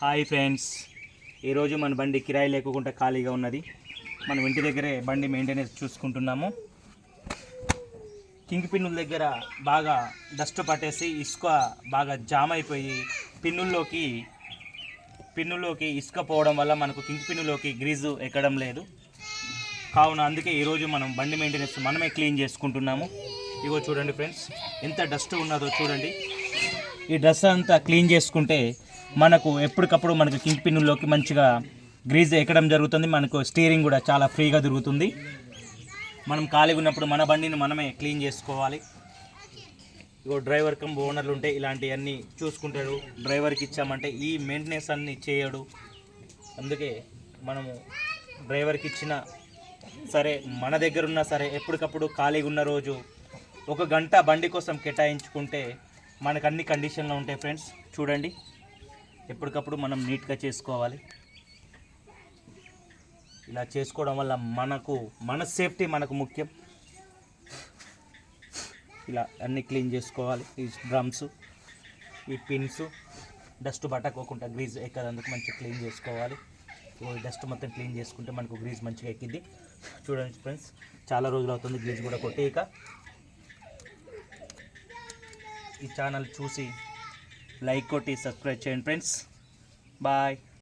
Hi friends, ఈరోజు మన బండి కిరాయి లేకుండా ఖాళీగా ఉన్నది. మనం ఇంటి దగ్గరే బండి మెయింటెనెన్స్ చూసుకుంటున్నాము. కింగ్ పిన్నుల దగ్గర బాగా డస్ట్ పట్టేసి ఇసుక బాగా జామ్ అయిపోయి పిన్నుల్లోకి ఇసుక పోవడం వల్ల మనకు కింగ్ పిన్నులోకి గ్రీజు ఎక్కడం లేదు. కావున అందుకే ఈరోజు మనం బండి మెయింటెనెన్స్ మనమే క్లీన్ చేసుకుంటున్నాము. ఇగో చూడండి ఫ్రెండ్స్, ఎంత డస్ట్ ఉన్నదో చూడండి. ఈ డస్ట్ అంతా క్లీన్ చేసుకుంటే మనకు ఎప్పటికప్పుడు మనకు కింగ్ పిన్నుల్లోకి మంచిగా గ్రీజ్ ఎక్కడం జరుగుతుంది. మనకు స్టీరింగ్ కూడా చాలా ఫ్రీగా తిరుగుతుంది. మనం ఖాళీగా ఉన్నప్పుడు మన బండిని మనమే క్లీన్ చేసుకోవాలి. ఇగో డ్రైవర్ కమ్ ఓనర్లు ఉంటే ఇలాంటివన్నీ చూసుకుంటాడు. డ్రైవర్కి ఇచ్చామంటే ఈ మెయింటెనెన్స్ అన్నీ చేయడు. అందుకే మనము డ్రైవర్కి ఇచ్చిన సరే, మన దగ్గర ఉన్నా సరే, ఎప్పటికప్పుడు ఖాళీగా ఉన్న రోజు 1 గంట బండి కోసం కేటాయించుకుంటే మనకు అన్ని కండిషన్లో ఉంటాయి. ఫ్రెండ్స్ చూడండి, ఎప్పటికప్పుడు మనం నీట్గా చేసుకోవాలి. ఇలా చేసుకోవడం వల్ల మన సేఫ్టీ మనకు ముఖ్యం. ఇలా అన్నీ క్లీన్ చేసుకోవాలి. ఈ డ్రమ్స్, ఈ పిన్స్, డస్ట్ పట్టకోకుండా గ్రీజ్ ఎక్కదందుకు మంచిగా క్లీన్ చేసుకోవాలి. ఈ డస్ట్ మొత్తం క్లీన్ చేసుకుంటే మనకు గ్రీజ్ మంచిగా ఎక్కింది. చూడండి ఫ్రెండ్స్, చాలా రోజులు అవుతుంది గ్రీజ్ కూడా కొట్టేయక. ఈ ఛానల్ చూసి లైక్ కొట్టి సబ్స్క్రైబ్ చేయండి ఫ్రెండ్స్. బాయ్.